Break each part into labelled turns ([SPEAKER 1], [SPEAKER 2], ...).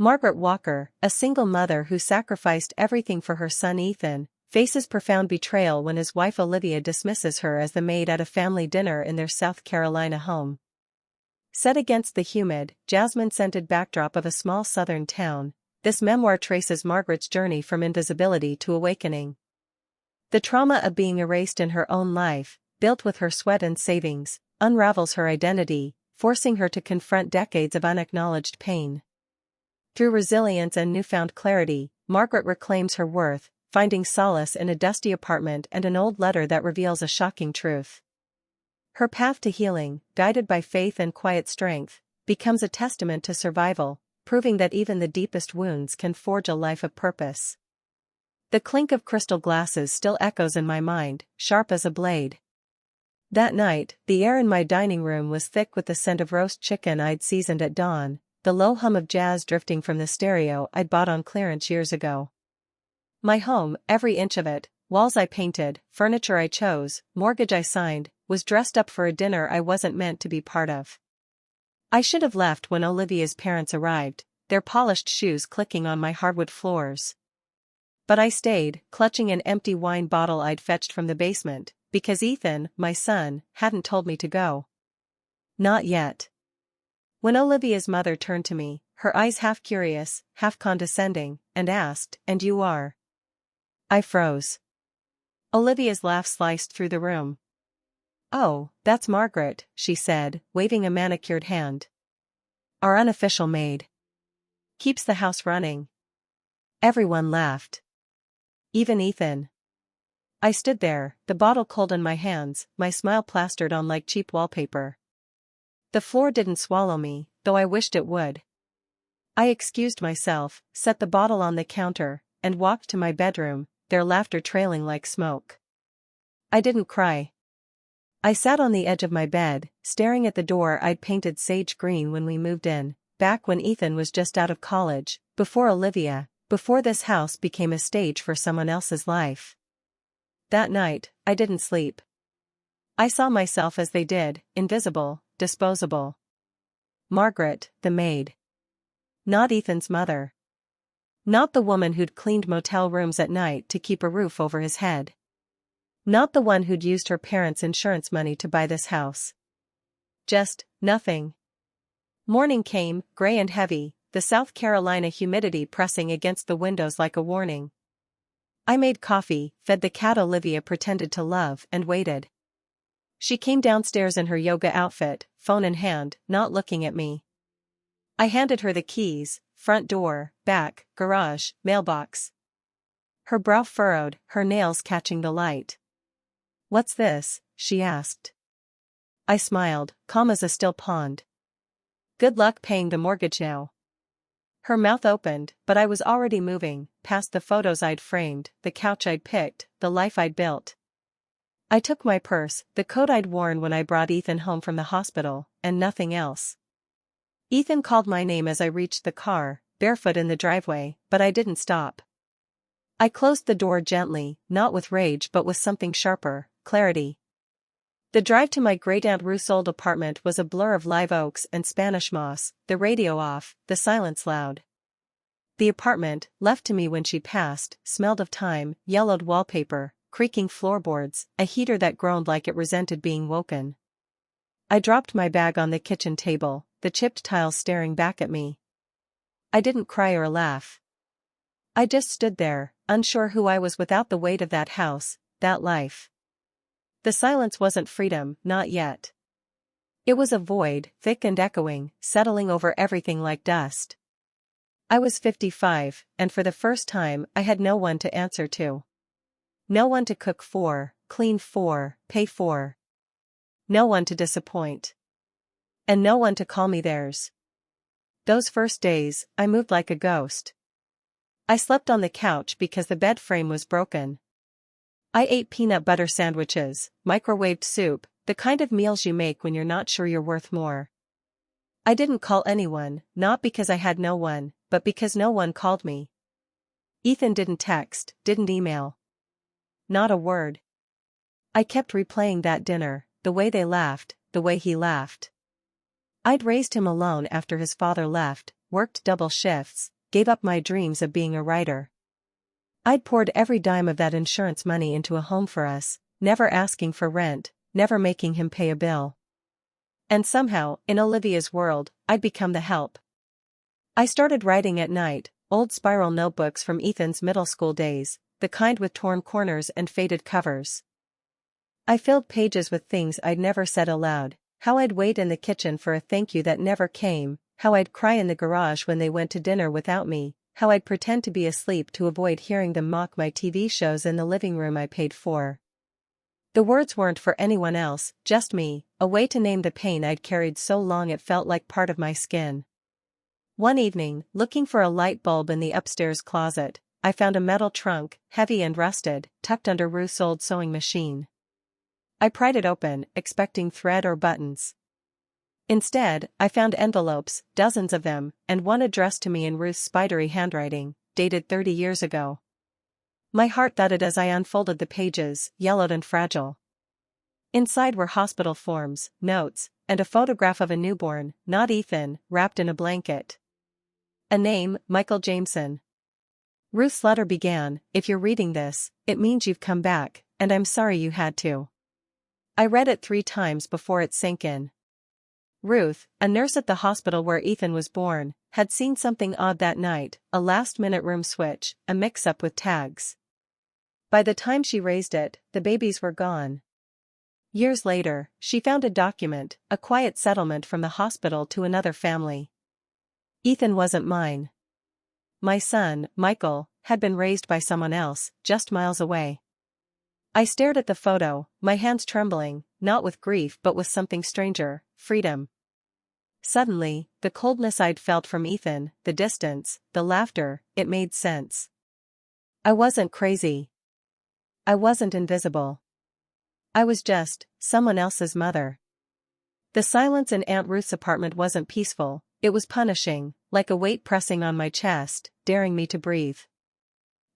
[SPEAKER 1] Margaret Walker, a single mother who sacrificed everything for her son Ethan, faces profound betrayal when his wife Olivia dismisses her as the maid at a family dinner in their South Carolina home. Set against the humid, jasmine-scented backdrop of a small southern town, this memoir traces Margaret's journey from invisibility to awakening. The trauma of being erased in her own life, built with her sweat and savings, unravels her identity, forcing her to confront decades of unacknowledged pain. Through resilience and newfound clarity, Margaret reclaims her worth, finding solace in a dusty apartment and an old letter that reveals a shocking truth. Her path to healing, guided by faith and quiet strength, becomes a testament to survival, proving that even the deepest wounds can forge a life of purpose. The clink of crystal glasses still echoes in my mind, sharp as a blade. That night, the air in my dining room was thick with the scent of roast chicken I'd seasoned at dawn, the low hum of jazz drifting from the stereo I'd bought on clearance years ago. My home, every inch of it, walls I painted, furniture I chose, mortgage I signed, was dressed up for a dinner I wasn't meant to be part of. I should have left when Olivia's parents arrived, their polished shoes clicking on my hardwood floors. But I stayed, clutching an empty wine bottle I'd fetched from the basement, because Ethan, my son, hadn't told me to go. Not yet. When Olivia's mother turned to me, her eyes half curious, half condescending, and asked, "And you are?" I froze. Olivia's laugh sliced through the room. "Oh, that's Margaret," she said, waving a manicured hand. "Our unofficial maid. Keeps the house running." Everyone laughed. Even Ethan. I stood there, the bottle cold in my hands, my smile plastered on like cheap wallpaper. The floor didn't swallow me, though I wished it would. I excused myself, set the bottle on the counter, and walked to my bedroom, their laughter trailing like smoke. I didn't cry. I sat on the edge of my bed, staring at the door I'd painted sage green when we moved in, back when Ethan was just out of college, before Olivia, before this house became a stage for someone else's life. That night, I didn't sleep. I saw myself as they did, invisible, disposable. Margaret, the maid. Not Ethan's mother. Not the woman who'd cleaned motel rooms at night to keep a roof over his head. Not the one who'd used her parents' insurance money to buy this house. Just, nothing. Morning came, gray and heavy, the South Carolina humidity pressing against the windows like a warning. I made coffee, fed the cat Olivia pretended to love, and waited. She came downstairs in her yoga outfit, phone in hand, not looking at me. I handed her the keys, front door, back, garage, mailbox. Her brow furrowed, her nails catching the light. "What's this?" she asked. I smiled, calm as a still pond. "Good luck paying the mortgage now." Her mouth opened, but I was already moving, past the photos I'd framed, the couch I'd picked, the life I'd built. I took my purse, the coat I'd worn when I brought Ethan home from the hospital, and nothing else. Ethan called my name as I reached the car, barefoot in the driveway, but I didn't stop. I closed the door gently, not with rage but with something sharper, clarity. The drive to my great-aunt Ruth's old apartment was a blur of live oaks and Spanish moss, the radio off, the silence loud. The apartment, left to me when she passed, smelled of time, yellowed wallpaper, creaking floorboards, a heater that groaned like it resented being woken. I dropped my bag on the kitchen table, the chipped tiles staring back at me. I didn't cry or laugh. I just stood there, unsure who I was without the weight of that house, that life. The silence wasn't freedom, not yet. It was a void, thick and echoing, settling over everything like dust. I was 55, and for the first time I had no one to answer to. No one to cook for, clean for, pay for. No one to disappoint. And no one to call me theirs. Those first days, I moved like a ghost. I slept on the couch because the bed frame was broken. I ate peanut butter sandwiches, microwaved soup, the kind of meals you make when you're not sure you're worth more. I didn't call anyone, not because I had no one, but because no one called me. Ethan didn't text, didn't email. Not a word. I kept replaying that dinner, the way they laughed, the way he laughed. I'd raised him alone after his father left, worked double shifts, gave up my dreams of being a writer. I'd poured every dime of that insurance money into a home for us, never asking for rent, never making him pay a bill. And somehow, in Olivia's world, I'd become the help. I started writing at night, old spiral notebooks from Ethan's middle school days, the kind with torn corners and faded covers. I filled pages with things I'd never said aloud, how I'd wait in the kitchen for a thank you that never came, how I'd cry in the garage when they went to dinner without me, how I'd pretend to be asleep to avoid hearing them mock my TV shows in the living room I paid for. The words weren't for anyone else, just me, a way to name the pain I'd carried so long it felt like part of my skin. One evening, looking for a light bulb in the upstairs closet, I found a metal trunk, heavy and rusted, tucked under Ruth's old sewing machine. I pried it open, expecting thread or buttons. Instead, I found envelopes, dozens of them, and one addressed to me in Ruth's spidery handwriting, dated 30 years ago. My heart thudded as I unfolded the pages, yellowed and fragile. Inside were hospital forms, notes, and a photograph of a newborn, not Ethan, wrapped in a blanket. A name, Michael Jameson. Ruth's letter began, "If you're reading this, it means you've come back, and I'm sorry you had to." I read it 3 times before it sank in. Ruth, a nurse at the hospital where Ethan was born, had seen something odd that night, a last-minute room switch, a mix-up with tags. By the time she raised it, the babies were gone. Years later, she found a document, a quiet settlement from the hospital to another family. Ethan wasn't mine. My son, Michael, had been raised by someone else, just miles away. I stared at the photo, my hands trembling, not with grief but with something stranger, freedom. Suddenly, the coldness I'd felt from Ethan, the distance, the laughter, it made sense. I wasn't crazy. I wasn't invisible. I was just someone else's mother. The silence in Aunt Ruth's apartment wasn't peaceful, it was punishing, like a weight pressing on my chest, daring me to breathe.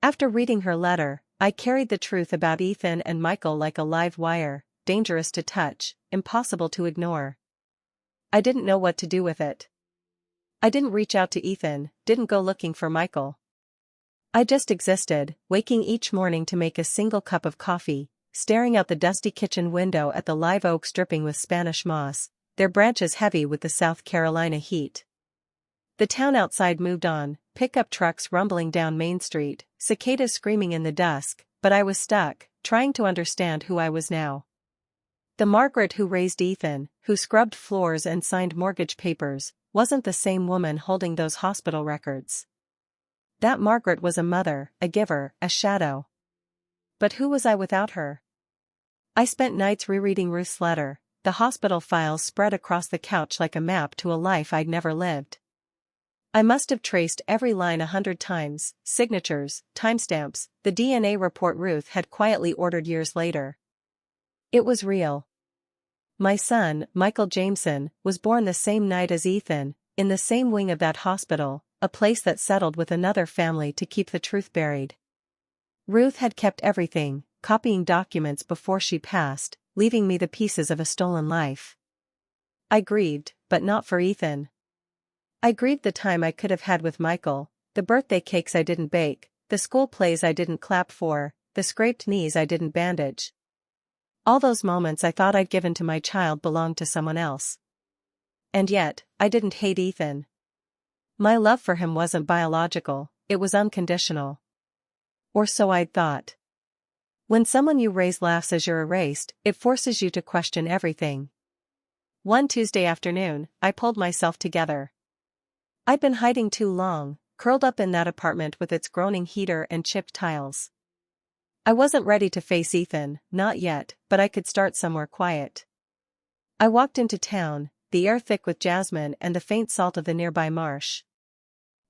[SPEAKER 1] After reading her letter, I carried the truth about Ethan and Michael like a live wire, dangerous to touch, impossible to ignore. I didn't know what to do with it. I didn't reach out to Ethan, didn't go looking for Michael. I just existed, waking each morning to make a single cup of coffee, staring out the dusty kitchen window at the live oaks dripping with Spanish moss, their branches heavy with the South Carolina heat. The town outside moved on, pickup trucks rumbling down Main Street, cicadas screaming in the dusk, but I was stuck, trying to understand who I was now. The Margaret who raised Ethan, who scrubbed floors and signed mortgage papers, wasn't the same woman holding those hospital records. That Margaret was a mother, a giver, a shadow. But who was I without her? I spent nights rereading Ruth's letter, the hospital files spread across the couch like a map to a life I'd never lived. I must have traced every line 100 times, signatures, timestamps, the DNA report Ruth had quietly ordered years later. It was real. My son, Michael Jameson, was born the same night as Ethan, in the same wing of that hospital, a place that settled with another family to keep the truth buried. Ruth had kept everything, copying documents before she passed, leaving me the pieces of a stolen life. I grieved, but not for Ethan. I grieved the time I could have had with Michael, the birthday cakes I didn't bake, the school plays I didn't clap for, the scraped knees I didn't bandage. All those moments I thought I'd given to my child belonged to someone else. And yet, I didn't hate Ethan. My love for him wasn't biological, it was unconditional. Or so I'd thought. When someone you raise laughs as you're erased, it forces you to question everything. One Tuesday afternoon, I pulled myself together. I'd been hiding too long, curled up in that apartment with its groaning heater and chipped tiles. I wasn't ready to face Ethan, not yet, but I could start somewhere quiet. I walked into town, the air thick with jasmine and the faint salt of the nearby marsh.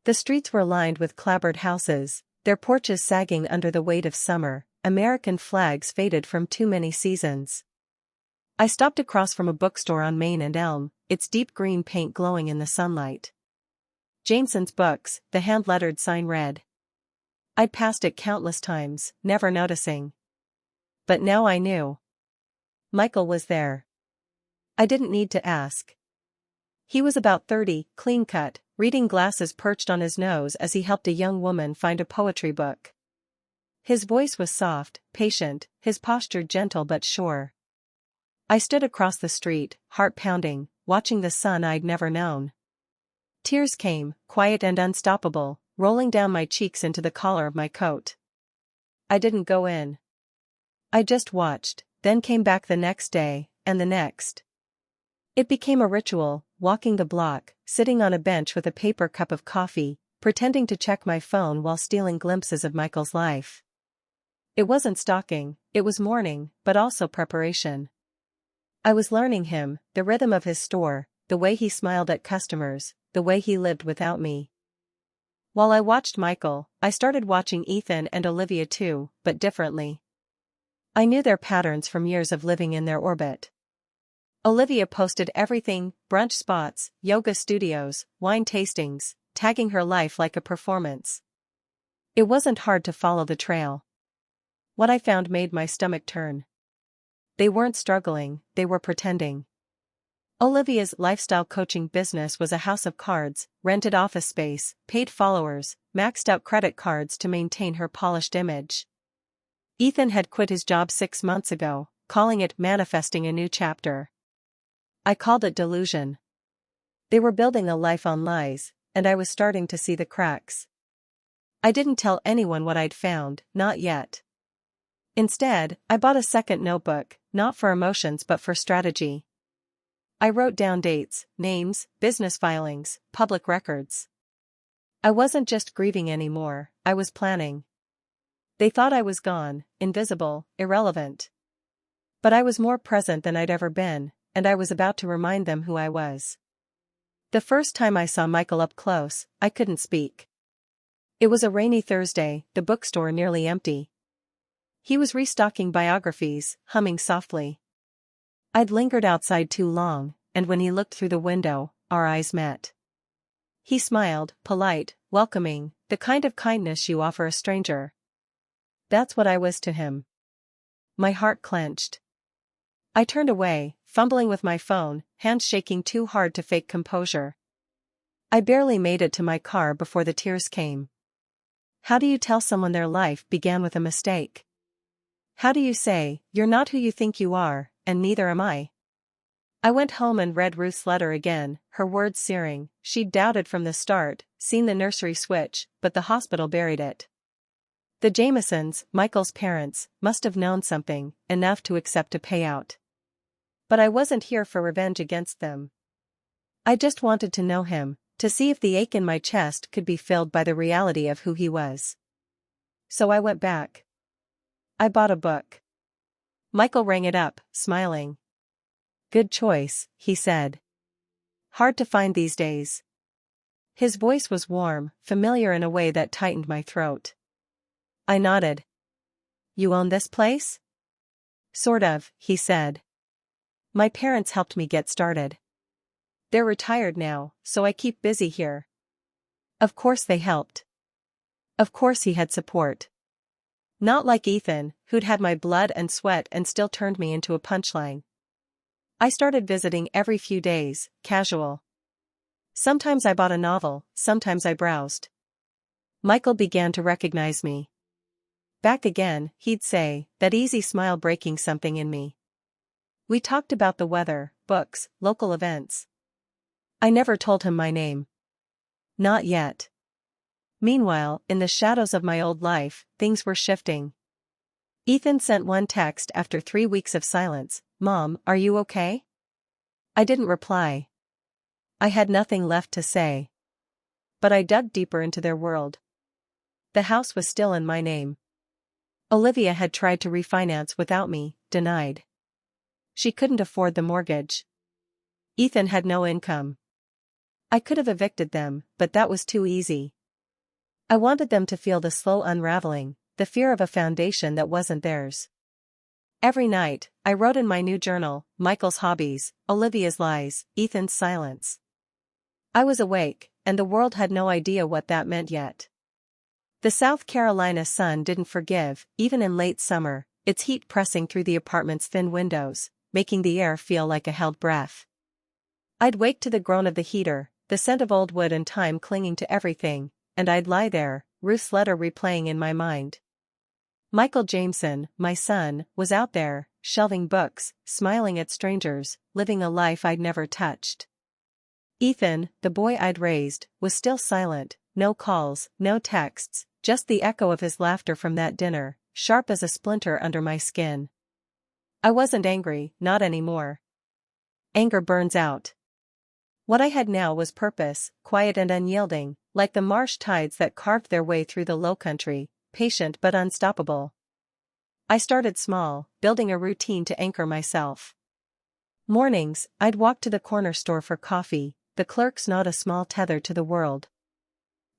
[SPEAKER 1] The streets were lined with clapboard houses, their porches sagging under the weight of summer, American flags faded from too many seasons. I stopped across from a bookstore on Main and Elm, its deep green paint glowing in the sunlight. Jameson's Books, the hand-lettered sign read. I'd passed it countless times, never noticing. But now I knew. Michael was there. I didn't need to ask. He was about 30, clean-cut, reading glasses perched on his nose as he helped a young woman find a poetry book. His voice was soft, patient, his posture gentle but sure. I stood across the street, heart pounding, watching the son I'd never known. Tears came, quiet and unstoppable, rolling down my cheeks into the collar of my coat. I didn't go in. I just watched, then came back the next day, and the next. It became a ritual, walking the block, sitting on a bench with a paper cup of coffee, pretending to check my phone while stealing glimpses of Michael's life. It wasn't stalking, it was mourning, but also preparation. I was learning him, the rhythm of his store, the way he smiled at customers, the way he lived without me. While I watched Michael, I started watching Ethan and Olivia too, but differently. I knew their patterns from years of living in their orbit. Olivia posted everything: brunch spots, yoga studios, wine tastings, tagging her life like a performance. It wasn't hard to follow the trail. What I found made my stomach turn. They weren't struggling, they were pretending. Olivia's lifestyle coaching business was a house of cards, rented office space, paid followers, maxed out credit cards to maintain her polished image. Ethan had quit his job 6 months ago, calling it manifesting a new chapter. I called it delusion. They were building a life on lies, and I was starting to see the cracks. I didn't tell anyone what I'd found, not yet. Instead, I bought a second notebook, not for emotions but for strategy. I wrote down dates, names, business filings, public records. I wasn't just grieving anymore, I was planning. They thought I was gone, invisible, irrelevant. But I was more present than I'd ever been, and I was about to remind them who I was. The first time I saw Michael up close, I couldn't speak. It was a rainy Thursday, the bookstore nearly empty. He was restocking biographies, humming softly. I'd lingered outside too long, and when he looked through the window, our eyes met. He smiled, polite, welcoming, the kind of kindness you offer a stranger. That's what I was to him. My heart clenched. I turned away, fumbling with my phone, hands shaking too hard to fake composure. I barely made it to my car before the tears came. How do you tell someone their life began with a mistake? How do you say, "You're not who you think you are, and neither am I"? I went home and read Ruth's letter again, her words searing. She'd doubted from the start, seen the nursery switch, but the hospital buried it. The Jamesons, Michael's parents, must have known something, enough to accept a payout. But I wasn't here for revenge against them. I just wanted to know him, to see if the ache in my chest could be filled by the reality of who he was. So I went back. I bought a book. Michael rang it up, smiling. "Good choice," he said. "Hard to find these days." His voice was warm, familiar in a way that tightened my throat. I nodded. "You own this place?" "Sort of," he said. "My parents helped me get started. They're retired now, so I keep busy here." Of course they helped. Of course he had support. Not like Ethan, who'd had my blood and sweat and still turned me into a punchline. I started visiting every few days, casual. Sometimes I bought a novel, sometimes I browsed. Michael began to recognize me. "Back again," he'd say, that easy smile breaking something in me. We talked about the weather, books, local events. I never told him my name. Not yet. Meanwhile, in the shadows of my old life, things were shifting. Ethan sent one text after 3 weeks of silence: "Mom, are you okay?" I didn't reply. I had nothing left to say. But I dug deeper into their world. The house was still in my name. Olivia had tried to refinance without me, denied. She couldn't afford the mortgage. Ethan had no income. I could have evicted them, but that was too easy. I wanted them to feel the slow unraveling, the fear of a foundation that wasn't theirs. Every night, I wrote in my new journal, Michael's hobbies, Olivia's lies, Ethan's silence. I was awake, and the world had no idea what that meant yet. The South Carolina sun didn't forgive, even in late summer, its heat pressing through the apartment's thin windows, making the air feel like a held breath. I'd wake to the groan of the heater, the scent of old wood and time clinging to everything, and I'd lie there, Ruth's letter replaying in my mind. Michael Jameson, my son, was out there, shelving books, smiling at strangers, living a life I'd never touched. Ethan, the boy I'd raised, was still silent, no calls, no texts, just the echo of his laughter from that dinner, sharp as a splinter under my skin. I wasn't angry, not anymore. Anger burns out. What I had now was purpose, quiet and unyielding, like the marsh tides that carved their way through the low country, patient but unstoppable. I started small, building a routine to anchor myself. Mornings, I'd walk to the corner store for coffee, the clerk's not a small tether to the world.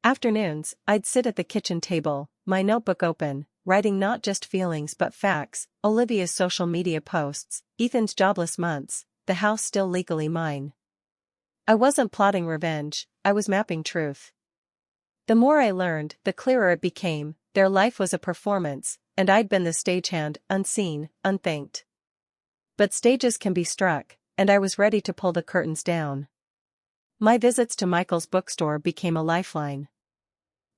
[SPEAKER 1] Afternoons, I'd sit at the kitchen table, my notebook open, writing not just feelings but facts, Olivia's social media posts, Ethan's jobless months, the house still legally mine. I wasn't plotting revenge, I was mapping truth. The more I learned, the clearer it became, their life was a performance, and I'd been the stagehand, unseen, unthanked. But stages can be struck, and I was ready to pull the curtains down. My visits to Michael's bookstore became a lifeline.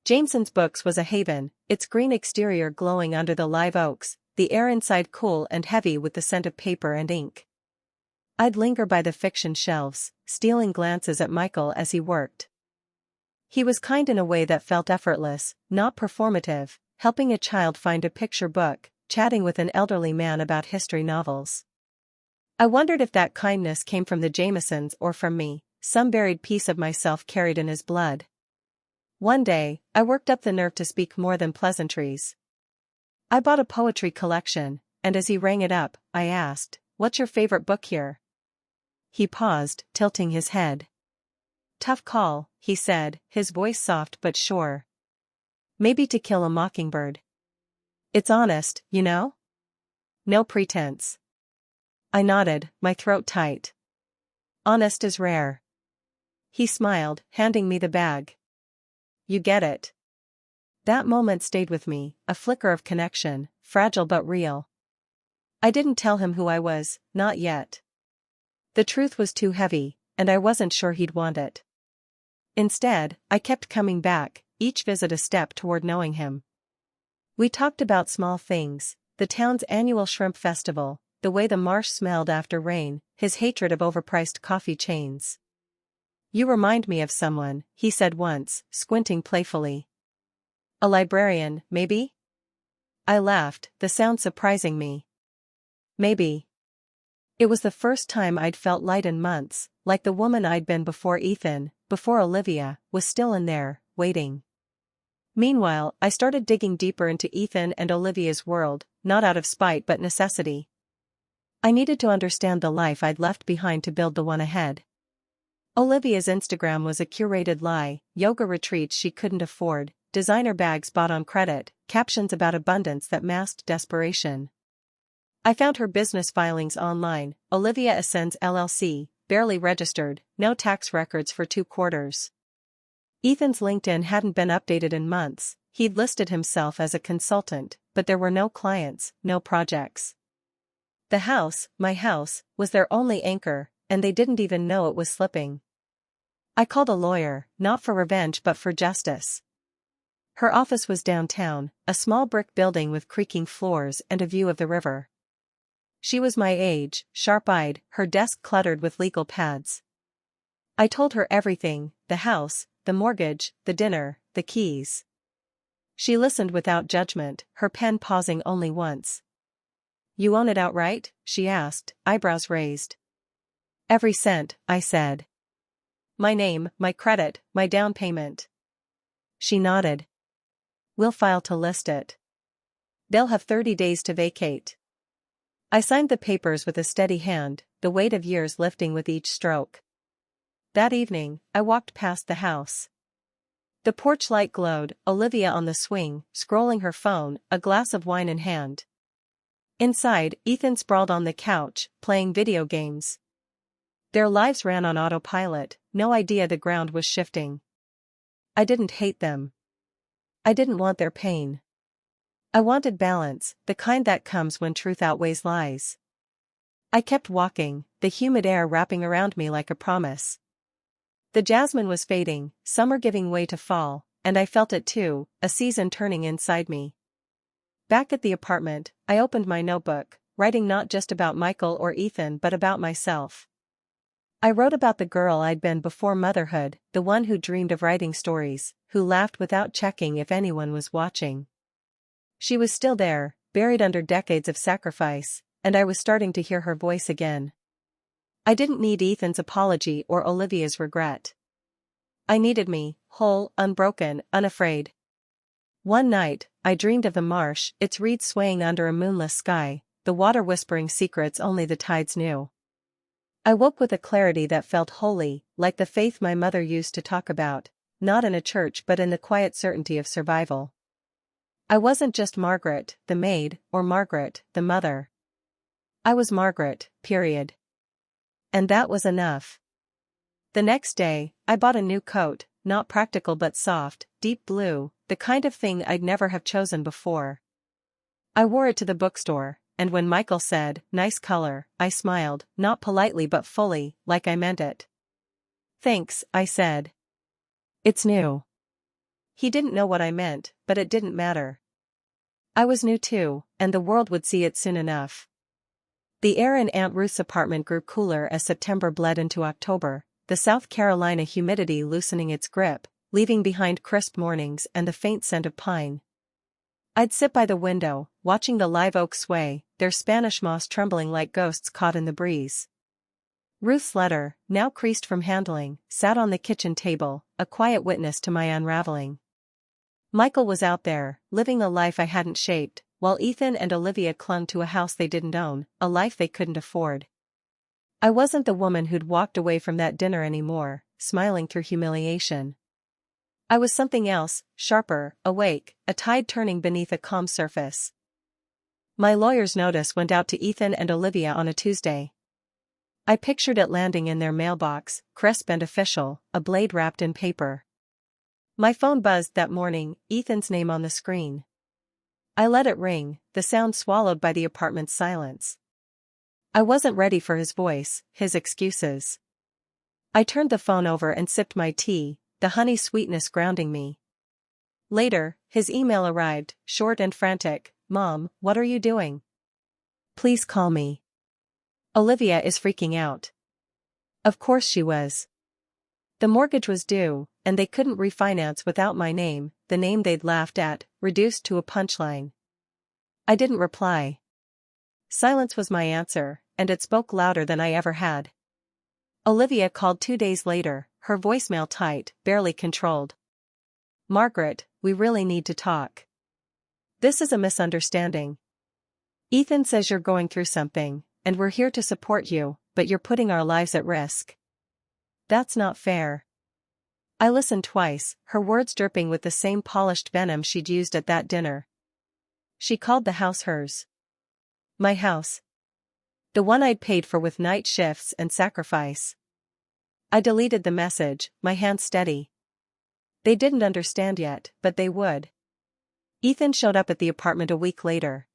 [SPEAKER 1] Jameson's Books was a haven, its green exterior glowing under the live oaks, the air inside cool and heavy with the scent of paper and ink. I'd linger by the fiction shelves, stealing glances at Michael as he worked. He was kind in a way that felt effortless, not performative, helping a child find a picture book, chatting with an elderly man about history novels. I wondered if that kindness came from the Jamesons or from me, some buried piece of myself carried in his blood. One day, I worked up the nerve to speak more than pleasantries. I bought a poetry collection, and as he rang it up, I asked, "What's your favorite book here?" He paused, tilting his head. "Tough call," he said, his voice soft but sure. "Maybe To Kill a Mockingbird. It's honest, you know? No pretense." I nodded, my throat tight. Honest is rare. He smiled, handing me the bag. "You get it." That moment stayed with me, a flicker of connection, fragile but real. I didn't tell him who I was, not yet. The truth was too heavy, and I wasn't sure he'd want it. Instead, I kept coming back, each visit a step toward knowing him. We talked about small things, the town's annual shrimp festival, the way the marsh smelled after rain, his hatred of overpriced coffee chains. "You remind me of someone," he said once, squinting playfully. "A librarian, maybe?" I laughed, the sound surprising me. Maybe. It was the first time I'd felt light in months, like the woman I'd been before Ethan, before Olivia, was still in there, waiting. Meanwhile, I started digging deeper into Ethan and Olivia's world, not out of spite but necessity. I needed to understand the life I'd left behind to build the one ahead. Olivia's Instagram was a curated lie, yoga retreats she couldn't afford, designer bags bought on credit, captions about abundance that masked desperation. I found her business filings online, Olivia Ascends LLC, barely registered, no tax records for 2 quarters. Ethan's LinkedIn hadn't been updated in months, he'd listed himself as a consultant, but there were no clients, no projects. The house, my house, was their only anchor, and they didn't even know it was slipping. I called a lawyer, not for revenge but for justice. Her office was downtown, a small brick building with creaking floors and a view of the river. She was my age, sharp-eyed, her desk cluttered with legal pads. I told her everything, the house, the mortgage, the dinner, the keys. She listened without judgment, her pen pausing only once. "You own it outright?" she asked, eyebrows raised. "Every cent," I said. "My name, my credit, my down payment." She nodded. "We'll file to list it. They'll have 30 days to vacate." I signed the papers with a steady hand, the weight of years lifting with each stroke. That evening, I walked past the house. The porch light glowed, Olivia on the swing, scrolling her phone, a glass of wine in hand. Inside, Ethan sprawled on the couch, playing video games. Their lives ran on autopilot, no idea the ground was shifting. I didn't hate them. I didn't want their pain. I wanted balance, the kind that comes when truth outweighs lies. I kept walking, the humid air wrapping around me like a promise. The jasmine was fading, summer giving way to fall, and I felt it too, a season turning inside me. Back at the apartment, I opened my notebook, writing not just about Michael or Ethan but about myself. I wrote about the girl I'd been before motherhood, the one who dreamed of writing stories, who laughed without checking if anyone was watching. She was still there, buried under decades of sacrifice, and I was starting to hear her voice again. I didn't need Ethan's apology or Olivia's regret. I needed me, whole, unbroken, unafraid. One night, I dreamed of the marsh, its reeds swaying under a moonless sky, the water whispering secrets only the tides knew. I woke with a clarity that felt holy, like the faith my mother used to talk about, not in a church but in the quiet certainty of survival. I wasn't just Margaret, the maid, or Margaret, the mother. I was Margaret, period. And that was enough. The next day, I bought a new coat, not practical but soft, deep blue, the kind of thing I'd never have chosen before. I wore it to the bookstore, and when Michael said, "Nice color," I smiled, not politely but fully, like I meant it. "Thanks," I said. "It's new." He didn't know what I meant, but it didn't matter. I was new too, and the world would see it soon enough. The air in Aunt Ruth's apartment grew cooler as September bled into October, the South Carolina humidity loosening its grip, leaving behind crisp mornings and the faint scent of pine. I'd sit by the window, watching the live oaks sway, their Spanish moss trembling like ghosts caught in the breeze. Ruth's letter, now creased from handling, sat on the kitchen table, a quiet witness to my unraveling. Michael was out there, living a life I hadn't shaped, while Ethan and Olivia clung to a house they didn't own, a life they couldn't afford. I wasn't the woman who'd walked away from that dinner anymore, smiling through humiliation. I was something else, sharper, awake, a tide turning beneath a calm surface. My lawyer's notice went out to Ethan and Olivia on a Tuesday. I pictured it landing in their mailbox, crisp and official, a blade wrapped in paper. My phone buzzed that morning, Ethan's name on the screen. I let it ring, the sound swallowed by the apartment's silence. I wasn't ready for his voice, his excuses. I turned the phone over and sipped my tea, the honey sweetness grounding me. Later, his email arrived, short and frantic. "Mom, what are you doing? Please call me. Olivia is freaking out." Of course she was. The mortgage was due, and they couldn't refinance without my name, the name they'd laughed at, reduced to a punchline. I didn't reply. Silence was my answer, and it spoke louder than I ever had. Olivia called 2 days later, her voicemail tight, barely controlled. "Margaret, we really need to talk. This is a misunderstanding. Ethan says you're going through something, and we're here to support you, but you're putting our lives at risk. That's not fair." I listened twice, her words dripping with the same polished venom she'd used at that dinner. She called the house hers. My house. The one I'd paid for with night shifts and sacrifice. I deleted the message, my hand steady. They didn't understand yet, but they would. Ethan showed up at the apartment a week later.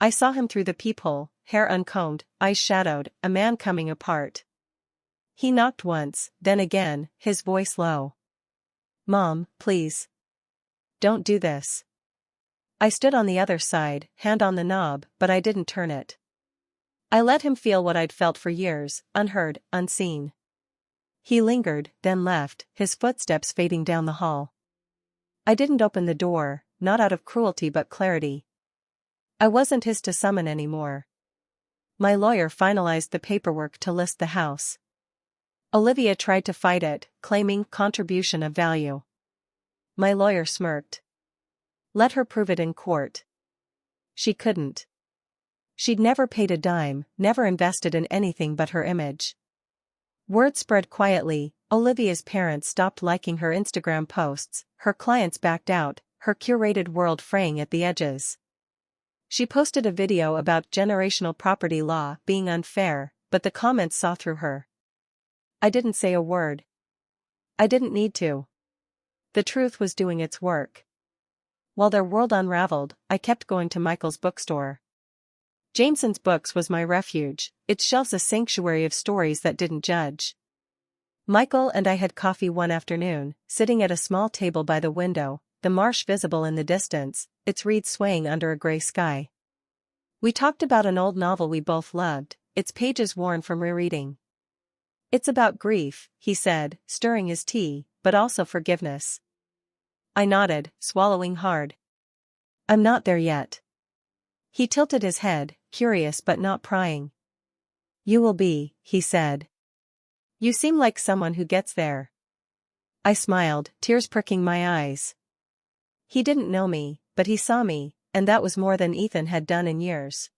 [SPEAKER 1] I saw him through the peephole, hair uncombed, eyes shadowed, a man coming apart. He knocked once, then again, his voice low. "Mom, please. Don't do this." I stood on the other side, hand on the knob, but I didn't turn it. I let him feel what I'd felt for years, unheard, unseen. He lingered, then left, his footsteps fading down the hall. I didn't open the door, not out of cruelty but clarity. I wasn't his to summon anymore. My lawyer finalized the paperwork to list the house. Olivia tried to fight it, claiming contribution of value. My lawyer smirked. Let her prove it in court. She couldn't. She'd never paid a dime, never invested in anything but her image. Word spread quietly, Olivia's parents stopped liking her Instagram posts, her clients backed out, her curated world fraying at the edges. She posted a video about generational property law being unfair, but the comments saw through her. I didn't say a word. I didn't need to. The truth was doing its work. While their world unraveled, I kept going to Michael's bookstore. Jameson's Books was my refuge, its shelves a sanctuary of stories that didn't judge. Michael and I had coffee one afternoon, sitting at a small table by the window, the marsh visible in the distance, its reeds swaying under a gray sky. We talked about an old novel we both loved, its pages worn from rereading. "It's about grief," he said, stirring his tea, "but also forgiveness." I nodded, swallowing hard. "I'm not there yet." He tilted his head, curious but not prying. "You will be," he said. "You seem like someone who gets there." I smiled, tears pricking my eyes. He didn't know me, but he saw me, and that was more than Ethan had done in years.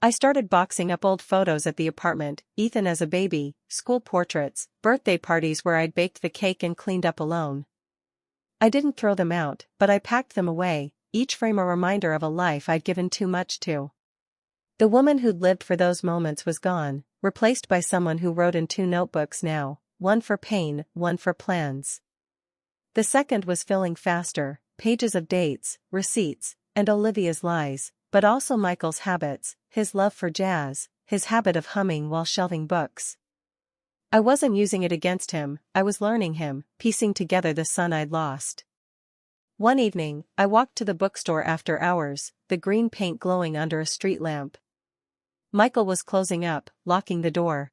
[SPEAKER 1] I started boxing up old photos at the apartment, Ethan as a baby, school portraits, birthday parties where I'd baked the cake and cleaned up alone. I didn't throw them out, but I packed them away, each frame a reminder of a life I'd given too much to. The woman who'd lived for those moments was gone, replaced by someone who wrote in 2 notebooks now, one for pain, one for plans. The second was filling faster, pages of dates, receipts, and Olivia's lies, but also Michael's habits, his love for jazz, his habit of humming while shelving books. I wasn't using it against him, I was learning him, piecing together the son I'd lost. One evening, I walked to the bookstore after hours, the green paint glowing under a street lamp. Michael was closing up, locking the door.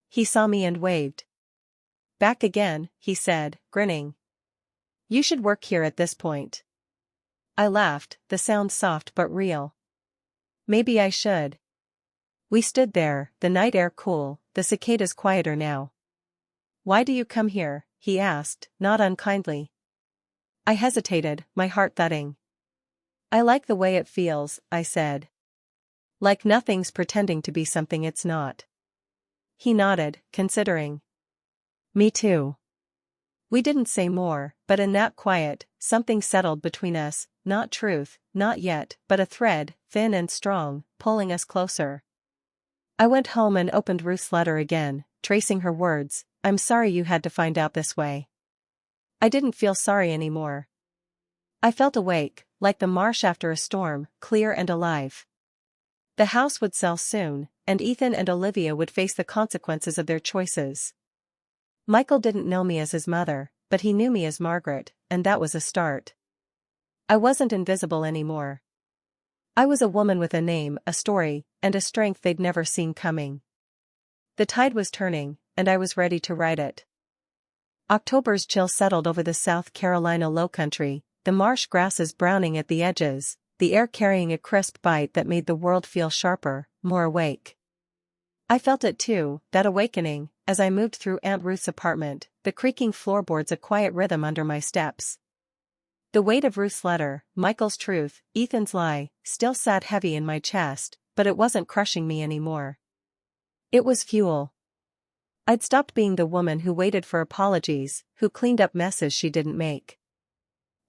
[SPEAKER 1] He saw me and waved. "Back again," he said, grinning. "You should work here at this point." I laughed, the sound soft but real. "Maybe I should." We stood there, the night air cool, the cicadas quieter now. "Why do you come here?" he asked, not unkindly. I hesitated, my heart thudding. "I like the way it feels," I said. "Like nothing's pretending to be something it's not." He nodded, considering. "Me too." We didn't say more, but in that quiet, something settled between us, not truth, not yet, but a thread, thin and strong, pulling us closer. I went home and opened Ruth's letter again, tracing her words, "I'm sorry you had to find out this way." I didn't feel sorry anymore. I felt awake, like the marsh after a storm, clear and alive. The house would sell soon, and Ethan and Olivia would face the consequences of their choices. Michael didn't know me as his mother, but he knew me as Margaret, and that was a start. I wasn't invisible anymore. I was a woman with a name, a story, and a strength they'd never seen coming. The tide was turning, and I was ready to ride it. October's chill settled over the South Carolina lowcountry, the marsh grasses browning at the edges, the air carrying a crisp bite that made the world feel sharper, more awake. I felt it too, that awakening, as I moved through Aunt Ruth's apartment, the creaking floorboards a quiet rhythm under my steps. The weight of Ruth's letter, Michael's truth, Ethan's lie, still sat heavy in my chest, but it wasn't crushing me anymore. It was fuel. I'd stopped being the woman who waited for apologies, who cleaned up messes she didn't make.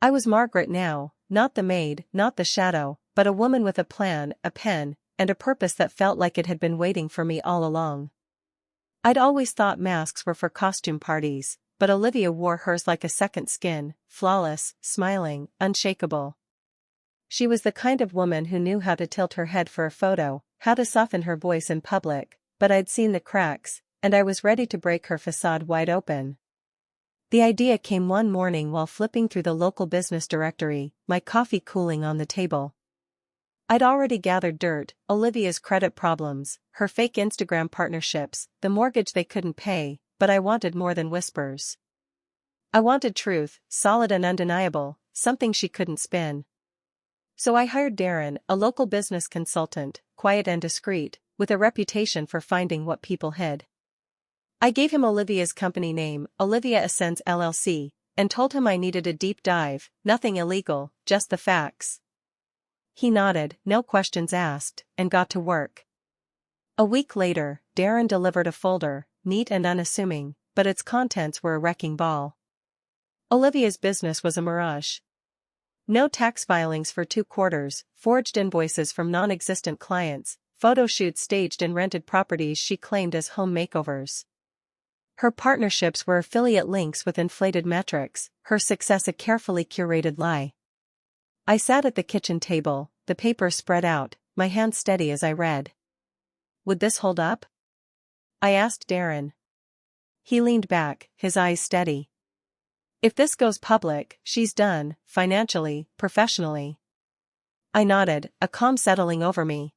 [SPEAKER 1] I was Margaret now, not the maid, not the shadow, but a woman with a plan, a pen, and a purpose that felt like it had been waiting for me all along. I'd always thought masks were for costume parties, but Olivia wore hers like a second skin, flawless, smiling, unshakable. She was the kind of woman who knew how to tilt her head for a photo, how to soften her voice in public, but I'd seen the cracks, and I was ready to break her facade wide open. The idea came one morning while flipping through the local business directory, my coffee cooling on the table. I'd already gathered dirt, Olivia's credit problems, her fake Instagram partnerships, the mortgage they couldn't pay, but I wanted more than whispers. I wanted truth, solid and undeniable, something she couldn't spin. So I hired Darren, a local business consultant, quiet and discreet, with a reputation for finding what people hid. I gave him Olivia's company name, Olivia Ascends LLC, and told him I needed a deep dive, nothing illegal, just the facts. He nodded, no questions asked, and got to work. A week later, Darren delivered a folder, neat and unassuming, but its contents were a wrecking ball. Olivia's business was a mirage. No tax filings for 2 quarters, forged invoices from non-existent clients, photo shoots staged in rented properties she claimed as home makeovers. Her partnerships were affiliate links with inflated metrics, her success a carefully curated lie. I sat at the kitchen table, the paper spread out, my hand steady as I read. Would this hold up? I asked Darren. He leaned back, his eyes steady. If this goes public, she's done, financially, professionally. I nodded, a calm settling over me.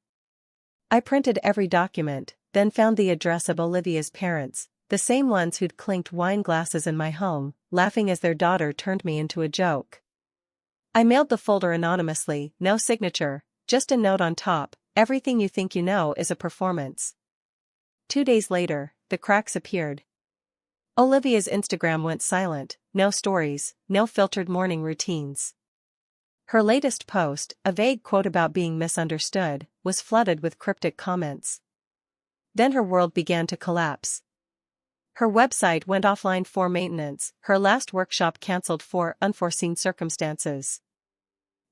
[SPEAKER 1] I printed every document, then found the address of Olivia's parents, the same ones who'd clinked wine glasses in my home, laughing as their daughter turned me into a joke. I mailed the folder anonymously, no signature, just a note on top, everything you think you know is a performance. 2 days later, the cracks appeared. Olivia's Instagram went silent, no stories, no filtered morning routines. Her latest post, a vague quote about being misunderstood, was flooded with cryptic comments. Then her world began to collapse. Her website went offline for maintenance, her last workshop cancelled for unforeseen circumstances.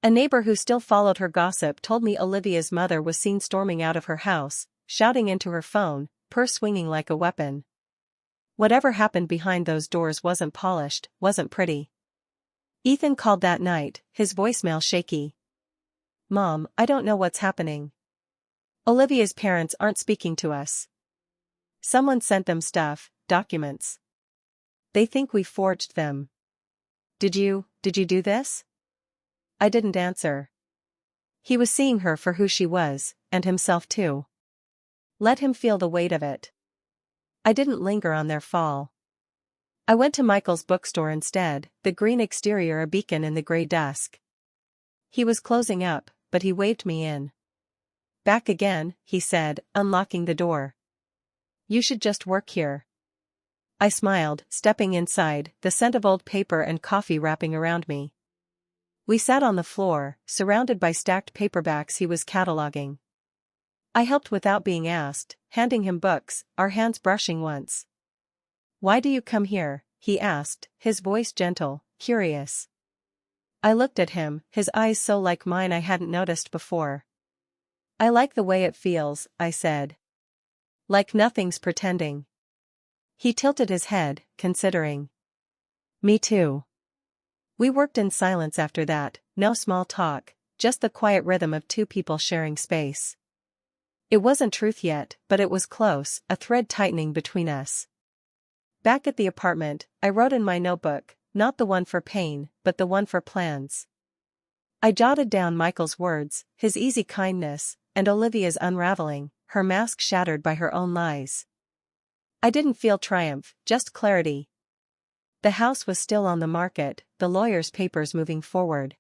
[SPEAKER 1] A neighbor who still followed her gossip told me Olivia's mother was seen storming out of her house, shouting into her phone, purse swinging like a weapon. Whatever happened behind those doors wasn't polished, wasn't pretty. Ethan called that night, his voicemail shaky. "Mom, I don't know what's happening. Olivia's parents aren't speaking to us. Someone sent them stuff, documents. They think we forged them. Did you do this?" I didn't answer. He was seeing her for who she was, and himself too. Let him feel the weight of it. I didn't linger on their fall. I went to Michael's bookstore instead, the green exterior a beacon in the gray dusk. He was closing up, but he waved me in. "Back again," he said, unlocking the door. "You should just work here." I smiled, stepping inside, the scent of old paper and coffee wrapping around me. We sat on the floor, surrounded by stacked paperbacks he was cataloging. I helped without being asked, handing him books, our hands brushing once. "Why do you come here?" he asked, his voice gentle, curious. I looked at him, his eyes so like mine I hadn't noticed before. "I like the way it feels," I said. "Like nothing's pretending." He tilted his head, considering. "Me too." We worked in silence after that, no small talk, just the quiet rhythm of two people sharing space. It wasn't truth yet, but it was close, a thread tightening between us. Back at the apartment, I wrote in my notebook, not the one for pain, but the one for plans. I jotted down Michael's words, his easy kindness, and Olivia's unraveling, her mask shattered by her own lies. I didn't feel triumph, just clarity. The house was still on the market, the lawyer's papers moving forward.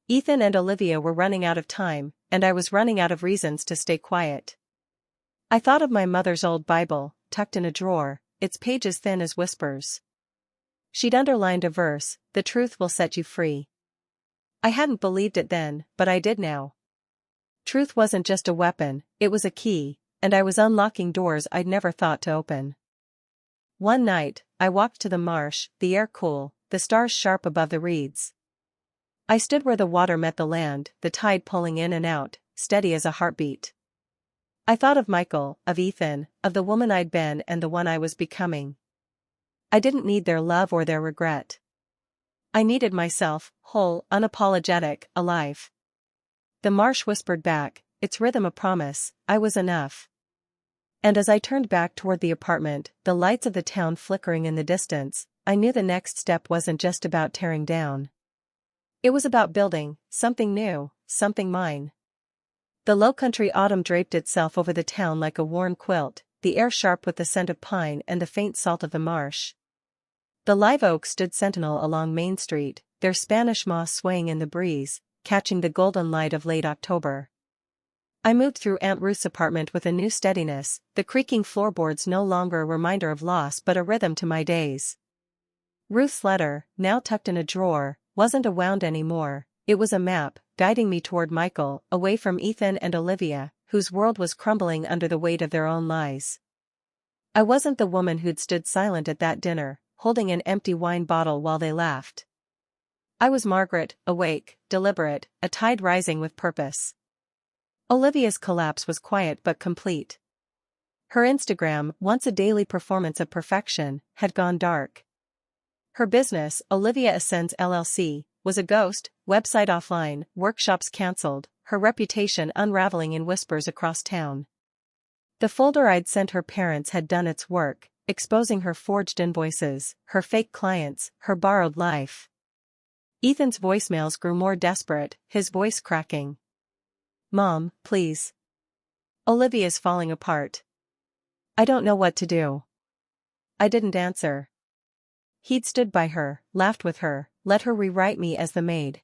[SPEAKER 1] Ethan and Olivia were running out of time, and I was running out of reasons to stay quiet. I thought of my mother's old Bible, tucked in a drawer, its pages thin as whispers. She'd underlined a verse, "The truth will set you free." I hadn't believed it then, but I did now. Truth wasn't just a weapon, it was a key, and I was unlocking doors I'd never thought to open. One night, I walked to the marsh, the air cool, the stars sharp above the reeds. I stood where the water met the land, the tide pulling in and out, steady as a heartbeat. I thought of Michael, of Ethan, of the woman I'd been and the one I was becoming. I didn't need their love or their regret. I needed myself, whole, unapologetic, alive. The marsh whispered back, its rhythm a promise, I was enough. And as I turned back toward the apartment, the lights of the town flickering in the distance, I knew the next step wasn't just about tearing down. It was about building, something new, something mine. The low-country autumn draped itself over the town like a worn quilt, the air sharp with the scent of pine and the faint salt of the marsh. The live oaks stood sentinel along Main Street, their Spanish moss swaying in the breeze, catching the golden light of late October. I moved through Aunt Ruth's apartment with a new steadiness, the creaking floorboards no longer a reminder of loss but a rhythm to my days. Ruth's letter, now tucked in a drawer, wasn't a wound anymore, it was a map, guiding me toward Michael, away from Ethan and Olivia, whose world was crumbling under the weight of their own lies. I wasn't the woman who'd stood silent at that dinner, holding an empty wine bottle while they laughed. I was Margaret, awake, deliberate, a tide rising with purpose. Olivia's collapse was quiet but complete. Her Instagram, once a daily performance of perfection, had gone dark. Her business, Olivia Ascends LLC, was a ghost, website offline, workshops cancelled, her reputation unraveling in whispers across town. The folder I'd sent her parents had done its work, exposing her forged invoices, her fake clients, her borrowed life. Ethan's voicemails grew more desperate, his voice cracking. "Mom, please. Olivia's falling apart. I don't know what to do." I didn't answer. He'd stood by her, laughed with her, let her rewrite me as the maid.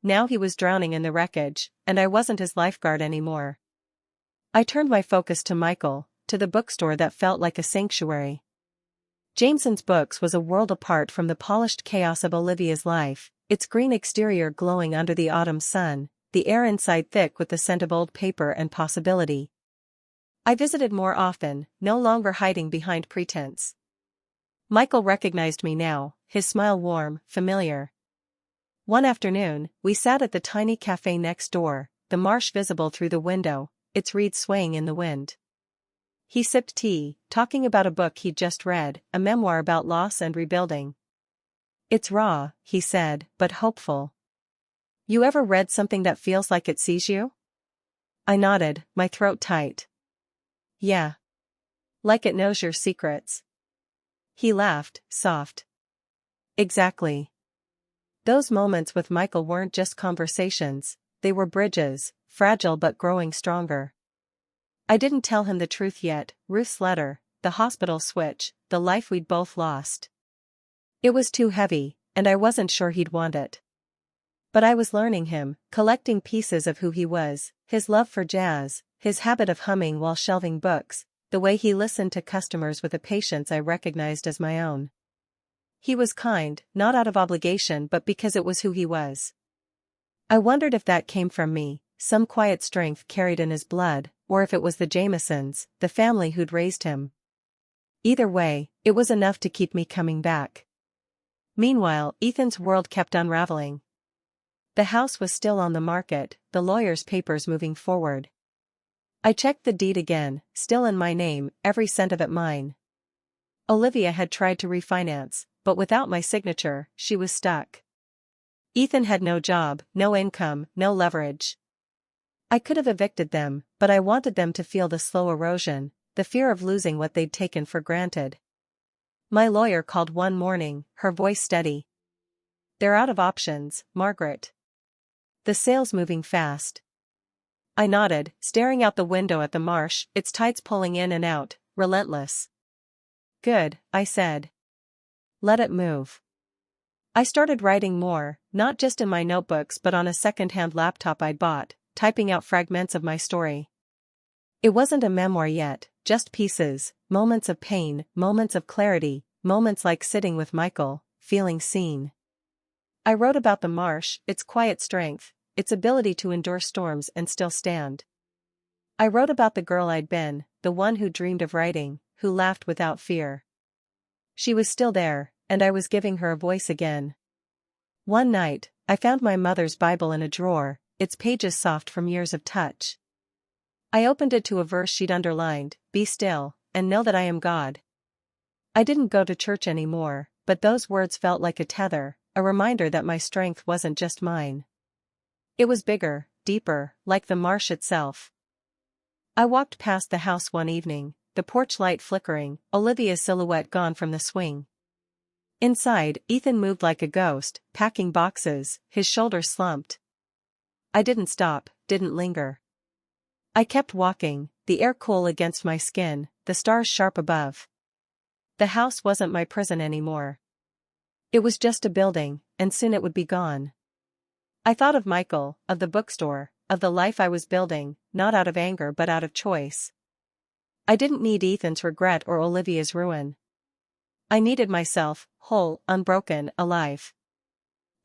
[SPEAKER 1] Now he was drowning in the wreckage, and I wasn't his lifeguard anymore. I turned my focus to Michael, to the bookstore that felt like a sanctuary. Jameson's Books was a world apart from the polished chaos of Olivia's life, its green exterior glowing under the autumn sun, the air inside thick with the scent of old paper and possibility. I visited more often, no longer hiding behind pretense. Michael recognized me now, his smile warm, familiar. One afternoon, we sat at the tiny cafe next door, the marsh visible through the window, its reeds swaying in the wind. He sipped tea, talking about a book he'd just read, a memoir about loss and rebuilding. "It's raw," he said, "but hopeful. You ever read something that feels like it sees you?" I nodded, my throat tight. "Yeah. Like it knows your secrets." He laughed, soft. "Exactly." Those moments with Michael weren't just conversations, they were bridges, fragile but growing stronger. I didn't tell him the truth yet, Ruth's letter, the hospital switch, the life we'd both lost. It was too heavy, and I wasn't sure he'd want it. But I was learning him, collecting pieces of who he was, his love for jazz, his habit of humming while shelving books, the way he listened to customers with a patience I recognized as my own. He was kind, not out of obligation but because it was who he was. I wondered if that came from me, some quiet strength carried in his blood, or if it was the Jamesons, the family who'd raised him. Either way, it was enough to keep me coming back. Meanwhile, Ethan's world kept unraveling. The house was still on the market, the lawyer's papers moving forward. I checked the deed again, still in my name, every cent of it mine. Olivia had tried to refinance, but without my signature, she was stuck. Ethan had no job, no income, no leverage. I could have evicted them, but I wanted them to feel the slow erosion, the fear of losing what they'd taken for granted. My lawyer called one morning, her voice steady. "They're out of options, Margaret. The sale's moving fast." I nodded, staring out the window at the marsh, its tides pulling in and out, relentless. "Good," I said. "Let it move." I started writing more, not just in my notebooks but on a second-hand laptop I'd bought, typing out fragments of my story. It wasn't a memoir yet, just pieces, moments of pain, moments of clarity, moments like sitting with Michael, feeling seen. I wrote about the marsh, its quiet strength, its ability to endure storms and still stand. I wrote about the girl I'd been, the one who dreamed of writing, who laughed without fear. She was still there, and I was giving her a voice again. One night, I found my mother's Bible in a drawer, its pages soft from years of touch. I opened it to a verse she'd underlined, "Be still, and know that I am God." I didn't go to church anymore, but those words felt like a tether, a reminder that my strength wasn't just mine. It was bigger, deeper, like the marsh itself. I walked past the house one evening, the porch light flickering, Olivia's silhouette gone from the swing. Inside, Ethan moved like a ghost, packing boxes, his shoulders slumped. I didn't stop, didn't linger. I kept walking, the air cool against my skin, the stars sharp above. The house wasn't my prison anymore. It was just a building, and soon it would be gone. I thought of Michael, of the bookstore, of the life I was building, not out of anger but out of choice. I didn't need Ethan's regret or Olivia's ruin. I needed myself, whole, unbroken, alive.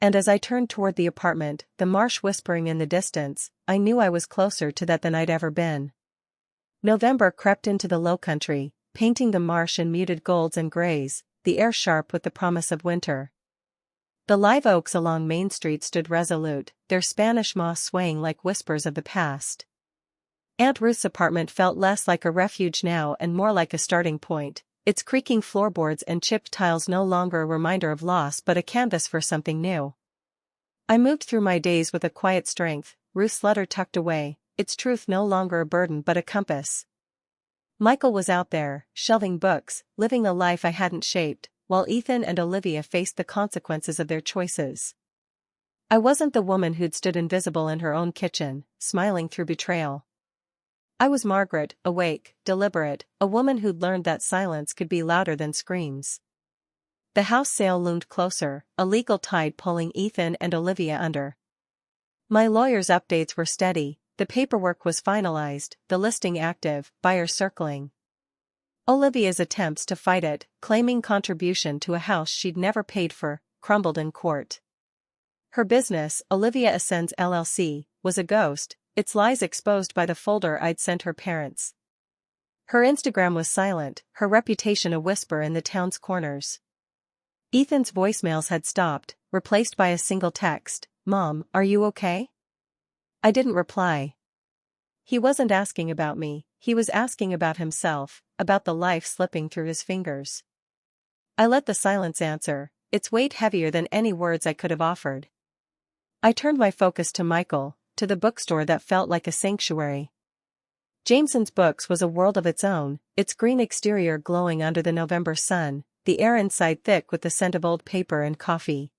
[SPEAKER 1] And as I turned toward the apartment, the marsh whispering in the distance, I knew I was closer to that than I'd ever been. November crept into the Lowcountry, painting the marsh in muted golds and grays, the air sharp with the promise of winter. The live oaks along Main Street stood resolute, their Spanish moss swaying like whispers of the past. Aunt Ruth's apartment felt less like a refuge now and more like a starting point, its creaking floorboards and chipped tiles no longer a reminder of loss but a canvas for something new. I moved through my days with a quiet strength, Ruth's letter tucked away, its truth no longer a burden but a compass. Michael was out there, shelving books, living a life I hadn't shaped, while Ethan and Olivia faced the consequences of their choices. I wasn't the woman who'd stood invisible in her own kitchen, smiling through betrayal. I was Margaret, awake, deliberate, a woman who'd learned that silence could be louder than screams. The house sale loomed closer, a legal tide pulling Ethan and Olivia under. My lawyer's updates were steady, the paperwork was finalized, the listing active, buyers circling. Olivia's attempts to fight it, claiming contribution to a house she'd never paid for, crumbled in court. Her business, Olivia Ascends LLC, was a ghost, its lies exposed by the folder I'd sent her parents. Her Instagram was silent, her reputation a whisper in the town's corners. Ethan's voicemails had stopped, replaced by a single text, "Mom, are you okay?" I didn't reply. He wasn't asking about me, he was asking about himself, about the life slipping through his fingers. I let the silence answer, its weight heavier than any words I could have offered. I turned my focus to Michael, to the bookstore that felt like a sanctuary. Jameson's Books was a world of its own, its green exterior glowing under the November sun, the air inside thick with the scent of old paper and coffee.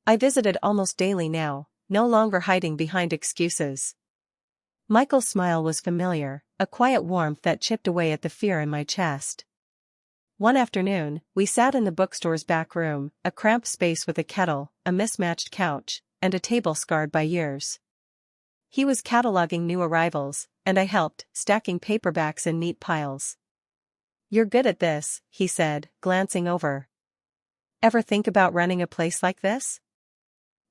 [SPEAKER 1] I visited almost daily now, no longer hiding behind excuses. Michael's smile was familiar, a quiet warmth that chipped away at the fear in my chest. One afternoon, we sat in the bookstore's back room, a cramped space with a kettle, a mismatched couch, and a table scarred by years. He was cataloging new arrivals, and I helped, stacking paperbacks in neat piles. "You're good at this," he said, glancing over. "Ever think about running a place like this?"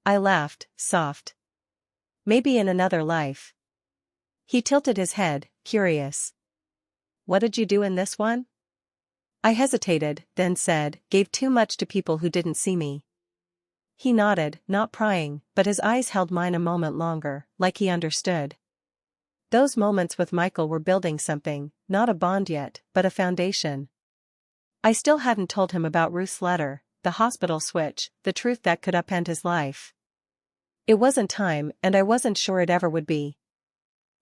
[SPEAKER 1] I laughed, soft. "Maybe in another life." He tilted his head, curious. "What did you do in this one?" I hesitated, then said, "Gave too much to people who didn't see me." He nodded, not prying, but his eyes held mine a moment longer, like he understood. Those moments with Michael were building something, not a bond yet, but a foundation. I still hadn't told him about Ruth's letter, the hospital switch, the truth that could upend his life. It wasn't time, and I wasn't sure it ever would be.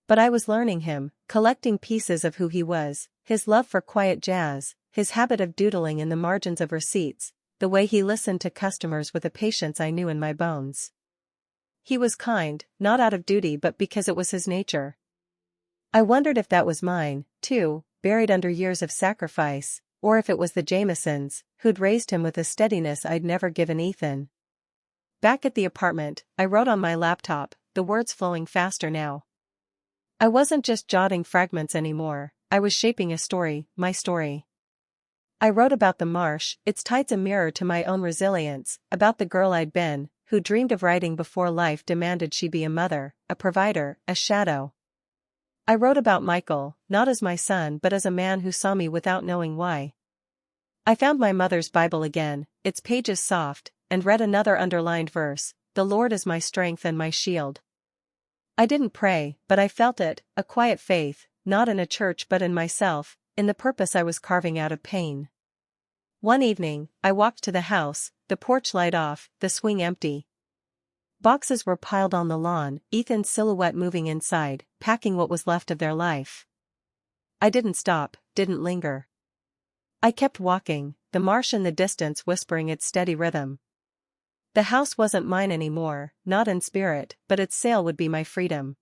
[SPEAKER 1] But I was learning him, collecting pieces of who he was, his love for quiet jazz, his habit of doodling in the margins of receipts, the way he listened to customers with a patience I knew in my bones. He was kind, not out of duty but because it was his nature. I wondered if that was mine, too, buried under years of sacrifice, or if it was the Jamesons, who'd raised him with a steadiness I'd never given Ethan. Back at the apartment, I wrote on my laptop, the words flowing faster now. I wasn't just jotting fragments anymore, I was shaping a story, my story. I wrote about the marsh, its tides a mirror to my own resilience, about the girl I'd been, who dreamed of writing before life demanded she be a mother, a provider, a shadow. I wrote about Michael, not as my son but as a man who saw me without knowing why. I found my mother's Bible again, its pages soft, and read another underlined verse, "The Lord is my strength and my shield." I didn't pray, but I felt it, a quiet faith, not in a church but in myself, in the purpose I was carving out of pain. One evening, I walked to the house, the porch light off, the swing empty. Boxes were piled on the lawn, Ethan's silhouette moving inside, packing what was left of their life. I didn't stop, didn't linger. I kept walking, the marsh in the distance whispering its steady rhythm. The house wasn't mine anymore, not in spirit, but its sale would be my freedom.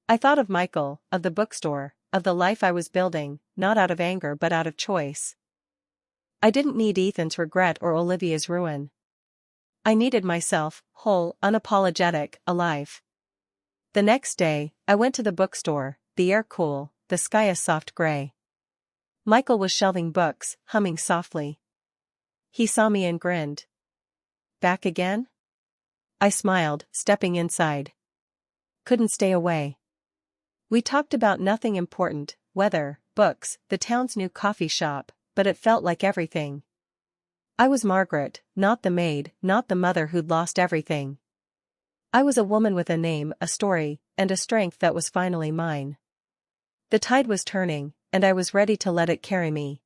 [SPEAKER 1] I thought of Michael, of the bookstore, of the life I was building, not out of anger but out of choice. I didn't need Ethan's regret or Olivia's ruin. I needed myself, whole, unapologetic, alive. The next day, I went to the bookstore, the air cool, the sky a soft gray. Michael was shelving books, humming softly. He saw me and grinned. "Back again?" I smiled, stepping inside. Couldn't stay away. We talked about nothing important, weather, books, the town's new coffee shop, but it felt like everything. I was Margaret, not the maid, not the mother who'd lost everything. I was a woman with a name, a story, and a strength that was finally mine. The tide was turning, and I was ready to let it carry me.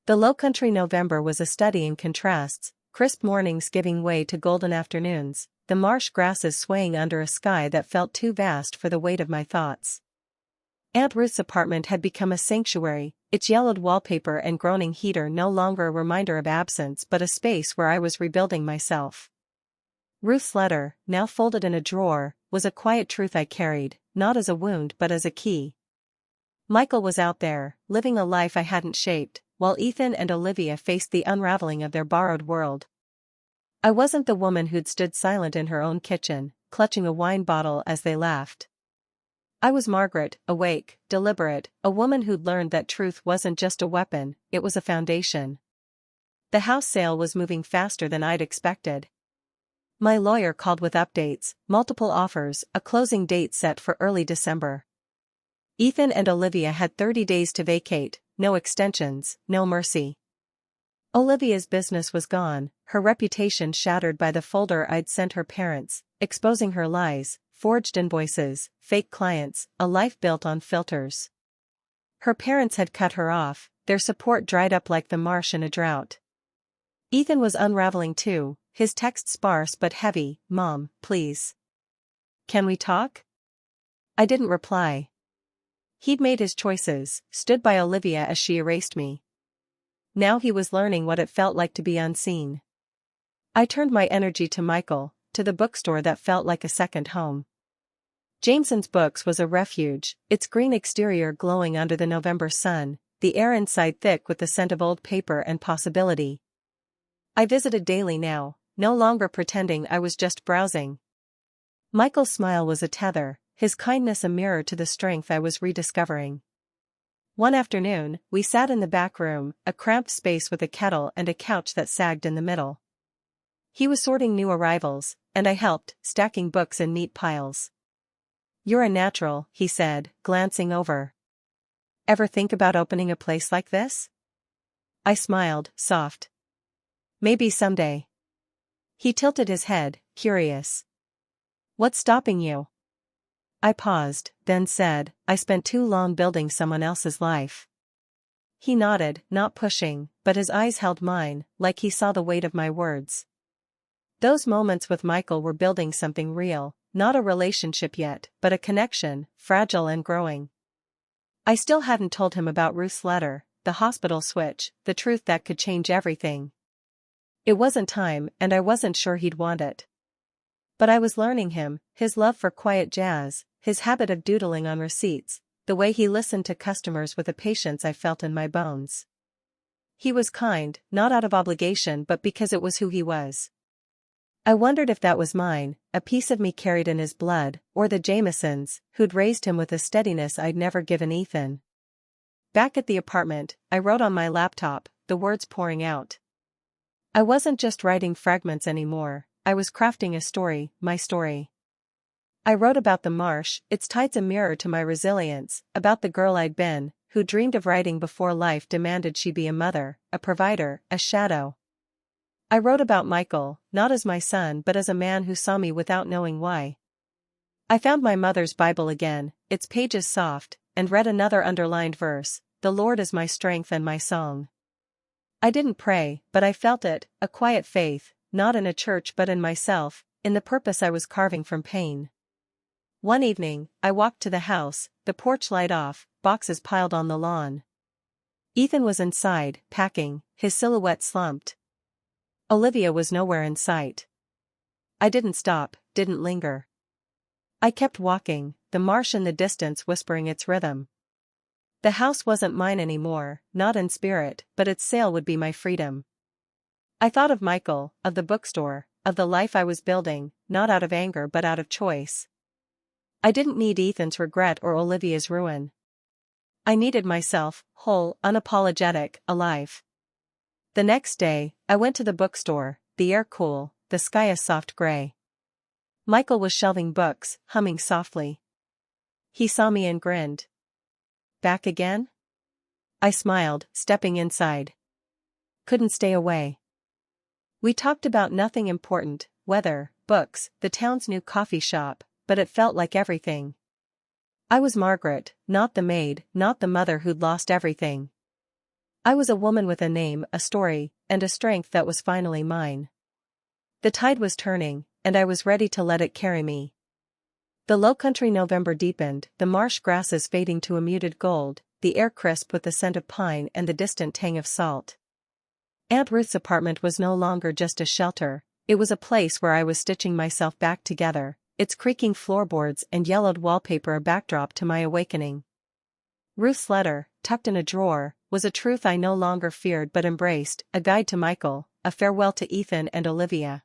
[SPEAKER 1] The low-country November was a study in contrasts, crisp mornings giving way to golden afternoons, the marsh grasses swaying under a sky that felt too vast for the weight of my thoughts. Aunt Ruth's apartment had become a sanctuary, its yellowed wallpaper and groaning heater no longer a reminder of absence but a space where I was rebuilding myself. Ruth's letter, now folded in a drawer, was a quiet truth I carried, not as a wound but as a key. Michael was out there, living a life I hadn't shaped, while Ethan and Olivia faced the unraveling of their borrowed world. I wasn't the woman who'd stood silent in her own kitchen, clutching a wine bottle as they laughed. I was Margaret, awake, deliberate, a woman who'd learned that truth wasn't just a weapon, it was a foundation. The house sale was moving faster than I'd expected. My lawyer called with updates, multiple offers, a closing date set for early December. Ethan and Olivia had 30 days to vacate, no extensions, no mercy. Olivia's business was gone, her reputation shattered by the folder I'd sent her parents, exposing her lies, forged invoices, fake clients, a life built on filters. Her parents had cut her off, their support dried up like the marsh in a drought. Ethan was unraveling too, his text sparse but heavy, "Mom, please. Can we talk?" I didn't reply. He'd made his choices, stood by Olivia as she erased me. Now he was learning what it felt like to be unseen. I turned my energy to Michael, to the bookstore that felt like a second home. Jameson's Books was a refuge, its green exterior glowing under the November sun, the air inside thick with the scent of old paper and possibility. I visited daily now, no longer pretending I was just browsing. Michael's smile was a tether, his kindness a mirror to the strength I was rediscovering. One afternoon, we sat in the back room, a cramped space with a kettle and a couch that sagged in the middle. He was sorting new arrivals, and I helped, stacking books in neat piles. "You're a natural," he said, glancing over. "Ever think about opening a place like this?" I smiled, soft. "Maybe someday." He tilted his head, curious. "What's stopping you?" I paused, then said, "I spent too long building someone else's life." He nodded, not pushing, but his eyes held mine, like he saw the weight of my words. Those moments with Michael were building something real, not a relationship yet, but a connection, fragile and growing. I still hadn't told him about Ruth's letter, the hospital switch, the truth that could change everything. It wasn't time, and I wasn't sure he'd want it. But I was learning him, his love for quiet jazz, his habit of doodling on receipts, the way he listened to customers with a patience I felt in my bones. He was kind, not out of obligation but because it was who he was. I wondered if that was mine, a piece of me carried in his blood, or the Jamesons, who'd raised him with a steadiness I'd never given Ethan. Back at the apartment, I wrote on my laptop, the words pouring out. I wasn't just writing fragments anymore, I was crafting a story, my story. I wrote about the marsh, its tides a mirror to my resilience, about the girl I'd been, who dreamed of writing before life demanded she be a mother, a provider, a shadow. I wrote about Michael, not as my son but as a man who saw me without knowing why. I found my mother's Bible again, its pages soft, and read another underlined verse, "The Lord is my strength and my song." I didn't pray, but I felt it, a quiet faith, not in a church but in myself, in the purpose I was carving from pain. One evening, I walked to the house, the porch light off, boxes piled on the lawn. Ethan was inside, packing, his silhouette slumped. Olivia was nowhere in sight. I didn't stop, didn't linger. I kept walking, the marsh in the distance whispering its rhythm. The house wasn't mine anymore, not in spirit, but its sale would be my freedom. I thought of Michael, of the bookstore, of the life I was building, not out of anger but out of choice. I didn't need Ethan's regret or Olivia's ruin. I needed myself, whole, unapologetic, alive. The next day, I went to the bookstore, the air cool, the sky a soft gray. Michael was shelving books, humming softly. He saw me and grinned. "Back again?" I smiled, stepping inside. Couldn't stay away. We talked about nothing important, weather, books, the town's new coffee shop, but it felt like everything. I was Margaret, not the maid, not the mother who'd lost everything. I was a woman with a name, a story, and a strength that was finally mine. The tide was turning, and I was ready to let it carry me. The low-country November deepened, the marsh grasses fading to a muted gold, the air crisp with the scent of pine and the distant tang of salt. Aunt Ruth's apartment was no longer just a shelter, it was a place where I was stitching myself back together, its creaking floorboards and yellowed wallpaper a backdrop to my awakening. Ruth's letter, tucked in a drawer, was a truth I no longer feared but embraced, a guide to Michael, a farewell to Ethan and Olivia.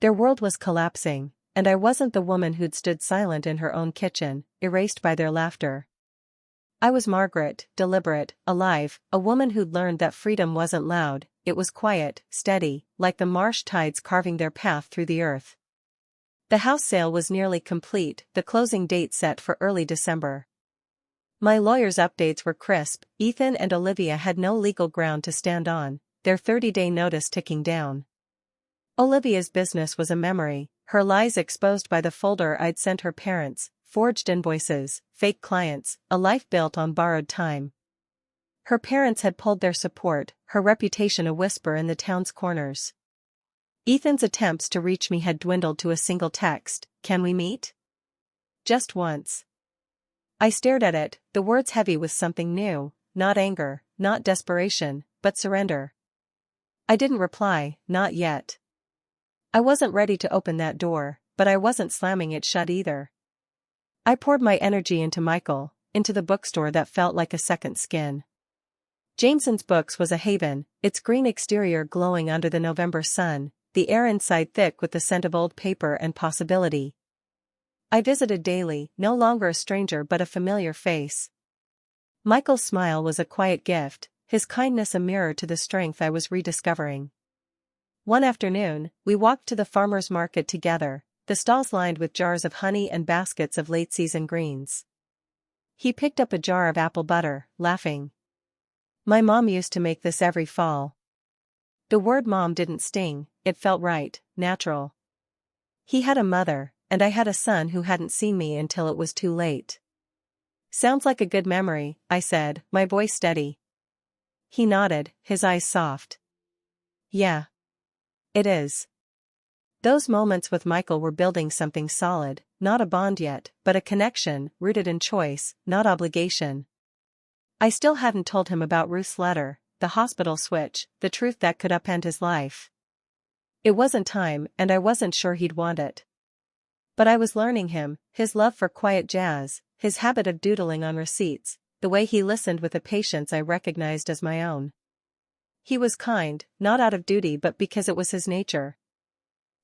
[SPEAKER 1] Their world was collapsing, and I wasn't the woman who'd stood silent in her own kitchen, erased by their laughter. I was Margaret, deliberate, alive, a woman who'd learned that freedom wasn't loud, it was quiet, steady, like the marsh tides carving their path through the earth. The house sale was nearly complete, the closing date set for early December. My lawyer's updates were crisp, Ethan and Olivia had no legal ground to stand on, their 30-day notice ticking down. Olivia's business was a memory, her lies exposed by the folder I'd sent her parents, forged invoices, fake clients, a life built on borrowed time. Her parents had pulled their support, her reputation a whisper in the town's corners. Ethan's attempts to reach me had dwindled to a single text, "Can we meet?" Just once. I stared at it, the words heavy with something new, not anger, not desperation, but surrender. I didn't reply, not yet. I wasn't ready to open that door, but I wasn't slamming it shut either. I poured my energy into Michael, into the bookstore that felt like a second skin. Jameson's Books was a haven, its green exterior glowing under the November sun, the air inside thick with the scent of old paper and possibility. I visited daily, no longer a stranger but a familiar face. Michael's smile was a quiet gift, his kindness a mirror to the strength I was rediscovering. One afternoon, we walked to the farmer's market together, the stalls lined with jars of honey and baskets of late-season greens. He picked up a jar of apple butter, laughing. "My mom used to make this every fall." The word mom didn't sting, it felt right, natural. He had a mother, and I had a son who hadn't seen me until it was too late. "Sounds like a good memory," I said, my voice steady. He nodded, his eyes soft. "Yeah. It is." Those moments with Michael were building something solid, not a bond yet, but a connection, rooted in choice, not obligation. I still hadn't told him about Ruth's letter, the hospital switch, the truth that could upend his life. It wasn't time, and I wasn't sure he'd want it. But I was learning him, his love for quiet jazz, his habit of doodling on receipts, the way he listened with a patience I recognized as my own. He was kind, not out of duty but because it was his nature.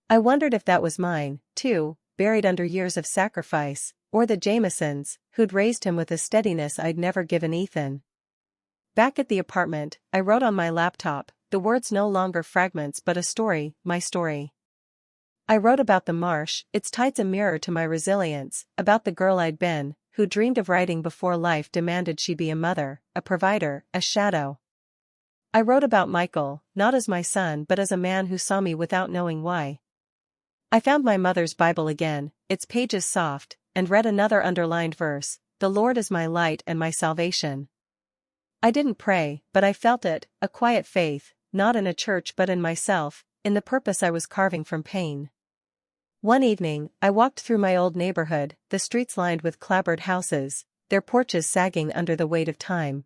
[SPEAKER 1] I wondered if that was mine, too, buried under years of sacrifice, or the Jamesons, who'd raised him with a steadiness I'd never given Ethan. Back at the apartment, I wrote on my laptop, the words no longer fragments but a story, my story. I wrote about the marsh, its tides a mirror to my resilience, about the girl I'd been, who dreamed of writing before life demanded she be a mother, a provider, a shadow. I wrote about Michael, not as my son but as a man who saw me without knowing why. I found my mother's Bible again, its pages soft, and read another underlined verse, "The Lord is my light and my salvation." I didn't pray, but I felt it, a quiet faith, not in a church but in myself, in the purpose I was carving from pain. One evening, I walked through my old neighborhood, the streets lined with clapboard houses, their porches sagging under the weight of time.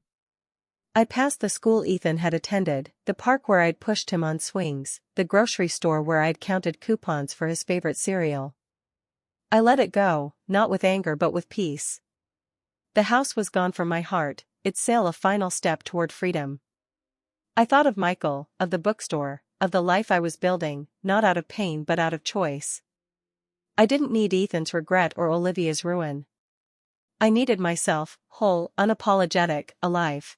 [SPEAKER 1] I passed the school Ethan had attended, the park where I'd pushed him on swings, the grocery store where I'd counted coupons for his favorite cereal. I let it go, not with anger but with peace. The house was gone from my heart, its sale a final step toward freedom. I thought of Michael, of the bookstore, of the life I was building, not out of pain but out of choice. I didn't need Ethan's regret or Olivia's ruin. I needed myself, whole, unapologetic, alive.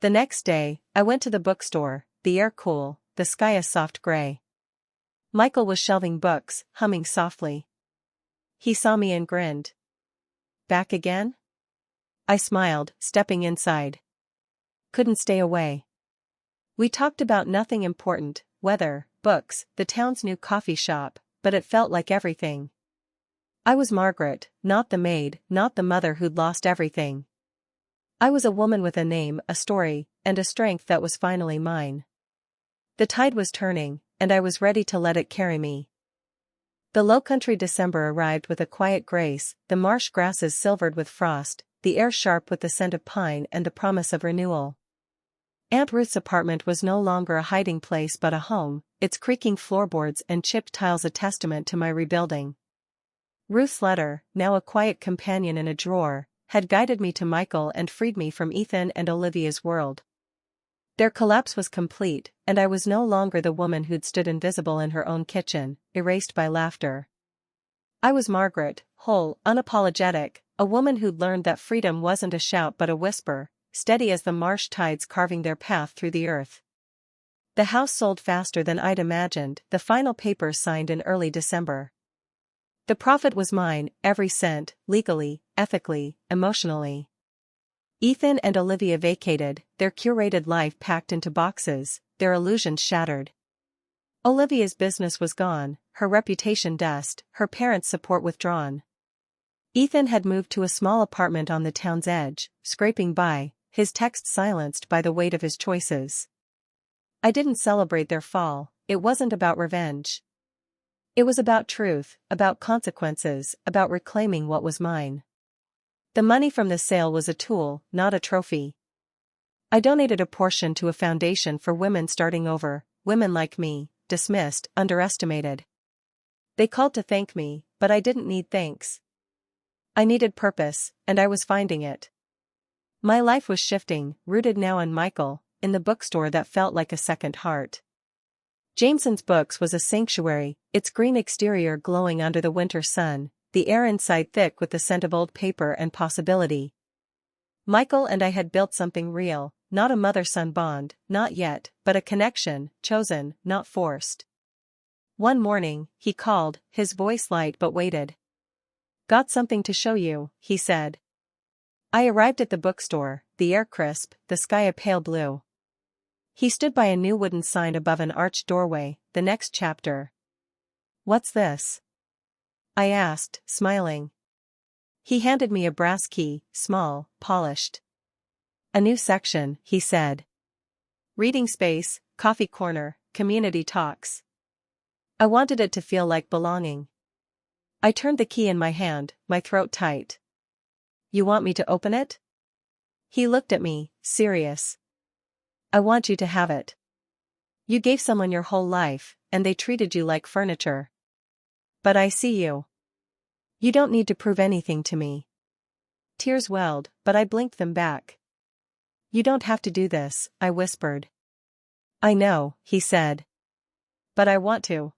[SPEAKER 1] The next day, I went to the bookstore, the air cool, the sky a soft gray. Michael was shelving books, humming softly. He saw me and grinned. "Back again?" I smiled, stepping inside. Couldn't stay away. We talked about nothing important, weather, books, the town's new coffee shop, but it felt like everything. I was Margaret, not the maid, not the mother who'd lost everything. I was a woman with a name, a story, and a strength that was finally mine. The tide was turning, and I was ready to let it carry me. The low-country December arrived with a quiet grace, the marsh grasses silvered with frost, the air sharp with the scent of pine and the promise of renewal. Aunt Ruth's apartment was no longer a hiding place but a home, its creaking floorboards and chipped tiles a testament to my rebuilding. Ruth's letter, now a quiet companion in a drawer, had guided me to Michael and freed me from Ethan and Olivia's world. Their collapse was complete, and I was no longer the woman who'd stood invisible in her own kitchen, erased by laughter. I was Margaret, whole, unapologetic, a woman who'd learned that freedom wasn't a shout but a whisper, steady as the marsh tides carving their path through the earth. The house sold faster than I'd imagined, the final papers signed in early December. The profit was mine, every cent, legally, ethically, emotionally. Ethan and Olivia vacated, their curated life packed into boxes, their illusions shattered. Olivia's business was gone, her reputation dust, her parents' support withdrawn. Ethan had moved to a small apartment on the town's edge, scraping by, his texts silenced by the weight of his choices. I didn't celebrate their fall, it wasn't about revenge. It was about truth, about consequences, about reclaiming what was mine. The money from the sale was a tool, not a trophy. I donated a portion to a foundation for women starting over, women like me, dismissed, underestimated. They called to thank me, but I didn't need thanks. I needed purpose, and I was finding it. My life was shifting, rooted now in Michael, in the bookstore that felt like a second heart. Jameson's Books was a sanctuary, its green exterior glowing under the winter sun, the air inside thick with the scent of old paper and possibility. Michael and I had built something real, not a mother-son bond, not yet, but a connection, chosen, not forced. One morning, he called, his voice light but weighted. "Got something to show you," he said. I arrived at the bookstore, the air crisp, the sky a pale blue. He stood by a new wooden sign above an arched doorway, the next chapter. "What's this?" I asked, smiling. He handed me a brass key, small, polished. "A new section," he said. "Reading space, coffee corner, community talks." I wanted it to feel like belonging. I turned the key in my hand, my throat tight. "You want me to open it?" He looked at me, serious. "I want you to have it. You gave someone your whole life, and they treated you like furniture. But I see you. You don't need to prove anything to me." Tears welled, but I blinked them back. "You don't have to do this," I whispered. "I know," he said. "But I want to."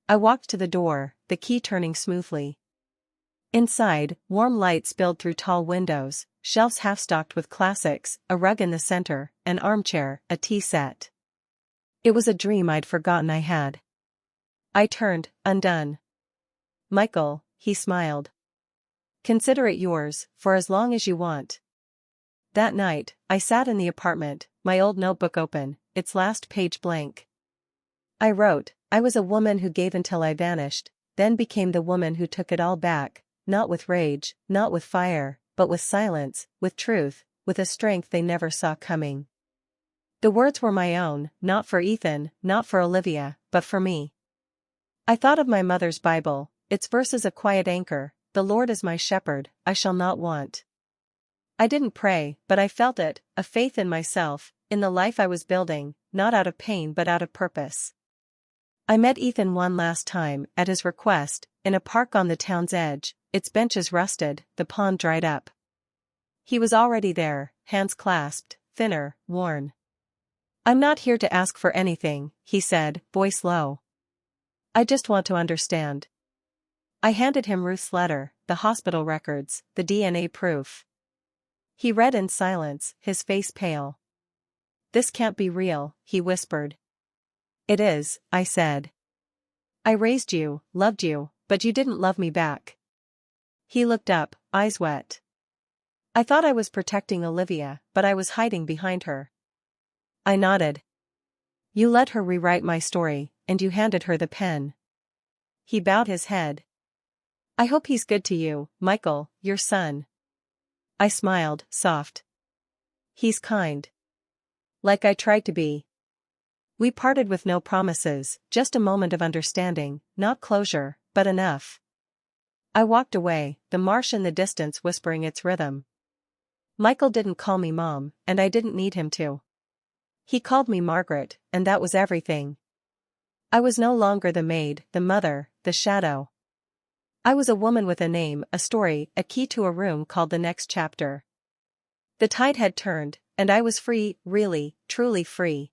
[SPEAKER 1] I walked to the door, the key turning smoothly. Inside, warm light spilled through tall windows, shelves half-stocked with classics, a rug in the center, an armchair, a tea set. It was a dream I'd forgotten I had. I turned, undone. "Michael," he smiled. "Consider it yours, for as long as you want." That night, I sat in the apartment, my old notebook open, its last page blank. I wrote, I was a woman who gave until I vanished, then became the woman who took it all back, not with rage, not with fire, but with silence, with truth, with a strength they never saw coming. The words were my own, not for Ethan, not for Olivia, but for me. I thought of my mother's Bible, its verses a quiet anchor, "The Lord is my shepherd, I shall not want." I didn't pray, but I felt it, a faith in myself, in the life I was building, not out of pain but out of purpose. I met Ethan one last time, at his request, in a park on the town's edge, its benches rusted, the pond dried up. He was already there, hands clasped, thinner, worn. "I'm not here to ask for anything," he said, voice low. "I just want to understand." I handed him Ruth's letter, the hospital records, the DNA proof. He read in silence, his face pale. "This can't be real," he whispered. "It is," I said. "I raised you, loved you, but you didn't love me back." He looked up, eyes wet. "I thought I was protecting Olivia, but I was hiding behind her." I nodded. "You let her rewrite my story, and you handed her the pen." He bowed his head. "I hope he's good to you, Michael, your son." I smiled, soft. "He's kind. Like I tried to be." We parted with no promises, just a moment of understanding, not closure, but enough. I walked away, the marsh in the distance whispering its rhythm. Michael didn't call me Mom, and I didn't need him to. He called me Margaret, and that was everything. I was no longer the maid, the mother, the shadow. I was a woman with a name, a story, a key to a room called the next chapter. The tide had turned, and I was free, really, truly free.